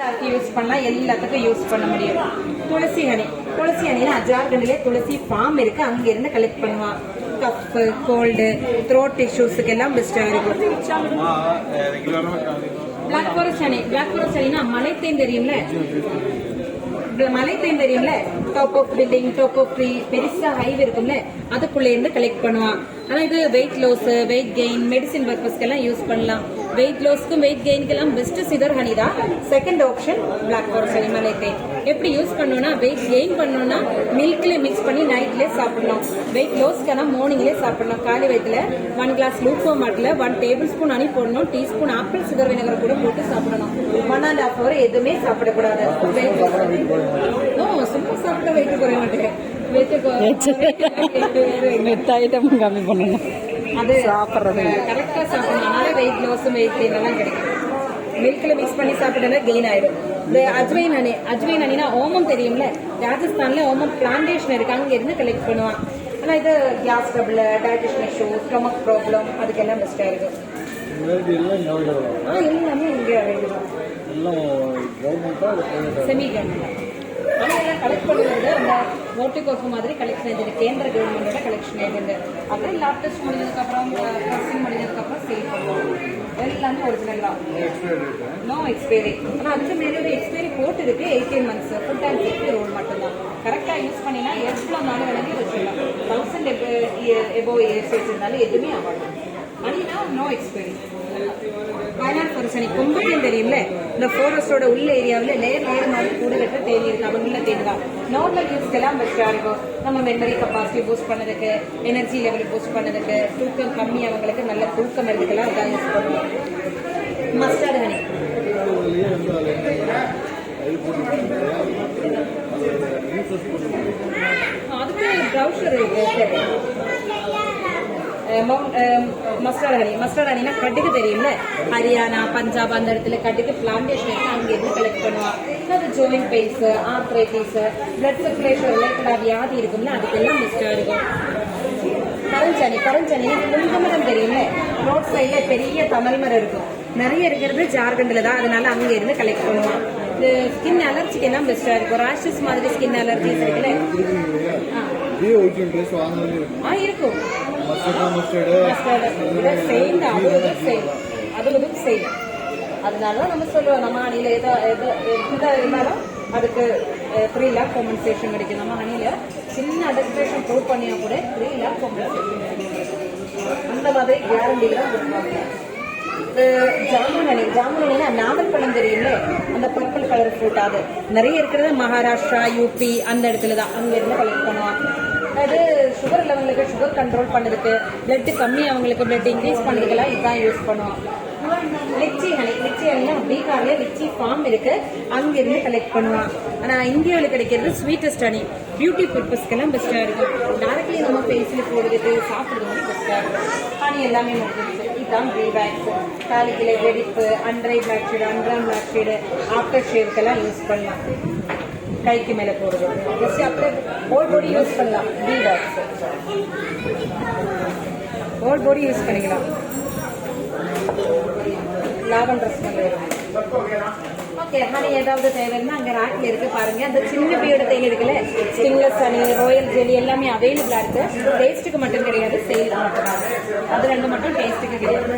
ஹேருக்கு யூஸ் பண்ணலாம், எல்லாத்துக்கும் யூஸ் பண்ண முடியும். துளசி ஹனினா ஜார்க்கண்ட்லேயே துளசி ஃபார்ம் இருக்கு, அங்க இருந்து கலெக்ட் பண்ணுவான். கப்பு, கோல்டு, த்ரோட் இஷ்யூஸுக்கு எல்லாம் பெஸ்டா இருக்கும். பிளாக் ஃபாரஸ்ட் ஹனினா மலைத்தேன் தெரியும்ல, மலைத்தேன் தெரியும்ல, top of building, top of tree, பெருசா ஹைவே இருக்கும்ல, அதுக்குள்ள இருந்து கலெக்ட் பண்ணுவான். ஆனா இது weight loss, weight gain, medicine பர்பஸ்க்கு எல்லாம் யூஸ் பண்ணலாம். வெயிட் லாஸ்க்கும் வெயிட் கெயினுக்கு எல்லாம் பெஸ்ட் சிதர் ஹனி தான். Second option black forest honey, மலைத்தேன். எப்படி யூஸ் பண்ணணும்னா, வெயிட் கெயின் பண்ணணும்னா மில்க்ல மிக்ஸ் பண்ணி நைட்லேயே சாப்பிடணும். வெயிட் லாஸ்க்கான மார்னிங்லேயே சாப்பிடணும். காலை வயிற்றுல 1 கிளாஸ் லூக்வார்ம் வாட்டர்ல 1 டேபிள் ஸ்பூன் ஹனி போடணும். டீஸ்பூன் ஆப்பிள் சுகர் வினகர் கூட போட்டு சாப்பிடணும். 1.5 hour எதுவுமே சாப்பிடக்கூடாது. சும்மா சாப்பிட வெயிட் குறைய மாட்டேங்க, கம்மி பண்ணணும். அது சாப்பிட்றது கரெக்டாக சாப்பிடணும்னால வெயிட் லாஸும் வெயிட் கெயின் எல்லாம் கிடைக்கும். மில்க்ல மிக்ஸ் பண்ணி சாப்பிட்டா கெயின் ஆயிடும். இந்த அஜ்வைன் ஹனினா ஓமம் தெரியும்ல, ராஜஸ்தான்ல ஓமம் பிளான்டேஷன் இருக்கு, அங்க இருந்து கலெக்ட் பண்ணுவான். ஆனா இது gas trouble, digestion issue, stomach problem, அதுக்கெல்லாம் பெஸ்டா இருக்கும். எல்லாமே இங்கே அவைலபிள், செமி கவர்மெண்ட். ஆனால் எல்லாம் கலெக்ட் பண்ணுறது அந்த மோட்டிகோஃபு மாதிரி கலெக்ஷன் இது கேந்திர கவர்மெண்டோட கலெக்ஷன் இருக்குது. அப்புறம் லேப் டெஸ்ட் முடிஞ்சதுக்கப்புறம், ப்ரொசஸிங் முடிஞ்சதுக்கப்புறம் சேல் பண்ணுவோம். எல்லாமே ஒரிஜினலாக, நோ எக்ஸ்பைரி. ஆனால் அதுக்கு மேலே எக்ஸ்பைரி போட்டு இருக்கு 18 months. Food and safety rule மட்டும்தான். கரெக்டாக யூஸ் பண்ணினா எவ்வளோ நாள் வேണമെങ്കിൽ வச்சுக்கலாம். 1000 எபோவ் இயர்ஸ் வச்சிருந்தாலும் எதுவுமே ஆகாது. அப்படின்னா no expiry. Wayanad forest honey, கொம்புத்தேன் தெரியும்ல, இந்த ஃபாரஸ்டோட உள்ள ஏரியாவில் லேயர் மாதிரி கூட வெட்ட தேனி இருக்கு, அவங்க உள்ள தேன் தான். நார்மல் யூஸ்க்கெல்லாம் பெஸ்ட்டாக இருக்கும். நம்ம மெமரி கெப்பாசிட்டி பூஸ்ட் பண்ணதுக்கு, எனர்ஜி லெவல் பூஸ்ட் பண்ணதுக்கு, தூக்கம் கம்மி அவங்களுக்கு நல்ல தூக்கம் எடுத்துக்கலாம், இதான் யூஸ் பண்ணுவோம். மஸ்டர்ட் ஹனி, அதுக்கு ப்ரௌசர் இருக்கு. மஸ்டர்ட் ஹனினா கட்டுக்கு தெரியும்ல, ஹரியானா, பஞ்சாப் அந்த இடத்துல கட்டுக்கு பிளான்டேஷன் இருக்கு, அங்க இருந்து கலெக்ட் பண்ணுவான். அது joint pains, arthritis, blood circulation ரிலேட்டடா வியாதி இருக்கும்ல, அதுக்கெல்லாம் பெஸ்டா இருக்கும். கரஞ்சனினா புளிதமரம் தெரியும்ல, ரோட் சைட்ல பெரிய தமிழ் மரம் இருக்கும், நிறைய இருக்கிறது ஜார்க்கண்ட்ல தான், அதனால அங்க இருந்து கலெக்ட் பண்ணுவான். இது ஸ்கின் அலர்ஜிக்கு எல்லாம் பெஸ்டா இருக்கும். ராஷஸ் மாதிரி ஸ்கின் அலர்ஜிஸ் இருக்குல்ல, இருக்கும். அதனால நம்ம சொல்லுவோம், நம்ம அணியில எதா இருந்தாலும் அதுக்கு 3 lakh காம்பன்சேஷன் கிடைக்கும். நம்ம அணியில சின்ன அடஸ்ட்ரேஷன் ப்ரூவ் பண்ணியா கூட 3 lakh காம்பன்சேஷன் கிடைக்கும். அந்த மாதிரி கேரண்டில தான் கொடுப்பாங்க. ஜாமுன் ஹனினா நாவல் பழம் தெரியும்ல, அந்த பர்பிள் கலர் ஃப்ரூட், அது நிறைய இருக்கிறது மகாராஷ்டிரா, யூபி அந்த இடத்துல தான், அங்க இருந்து கலெக்ட் பண்ணுவாங்க. அது சுகர் லெவலுக்கு, சுகர் கண்ட்ரோல் பண்ணதுக்கு, பிளட் கம்மி அவங்களுக்கு பிளட் இன்க்ரீஸ் பண்ணதுக்கெல்லாம் இதுதான் யூஸ் பண்ணுவோம். லிச்சி ஹனினா பீகார்ல லிச்சி ஃபார்ம் இருக்கு, அங்க இருந்து கலெக்ட் பண்ணுவான். ஆனா இந்தியாவில் கிடைக்கிறது ஸ்வீட்டஸ்ட் ஹனி, பியூட்டி பர்பஸ்க்கெல்லாம் பெஸ்டா இருக்கும். டைரக்ட்லி நம்ம ஃபேஸ்ல போடுறதுக்கு, சாப்பிடுறது பெஸ்டா இருக்கும். ஹனி எல்லாமே முடிஞ்சிருச்சு. இதுதான் ப்ரீவேக்ஸ், காலிக்கிளை வெடிப்பு, under eye black shade, underarm black shade, after ஷேவுக்கெல்லாம் யூஸ் பண்ணலாம். கைக்கு மேல போடுறது, ஜஸ்ட் அப்படியே ஹோல் பாடி யூஸ் பண்ணலாம். ப்ரீவேக்ஸ் ஹோல் பாடி யூஸ் பண்ணிக்கலாம். லாவெண்டர் ஸ்மெல் வரும். ஓகே, ஹனி ஏதாவது தேவைன்னா அங்கே ரேக்ல இருக்கு பாருங்க. அந்த சின்ன பியோட தேன் இருக்குல்ல, ஸ்டிங்லெஸ் ஹனி, ராயல் ஜெலி எல்லாமே அவைலபிளா இருக்கு. டேஸ்ட்டுக்கு மட்டும் கிடையாது, சேலுக்கு மட்டும் தான். அது ரெண்டு மட்டும் டேஸ்ட்டுக்கு கிடையாது.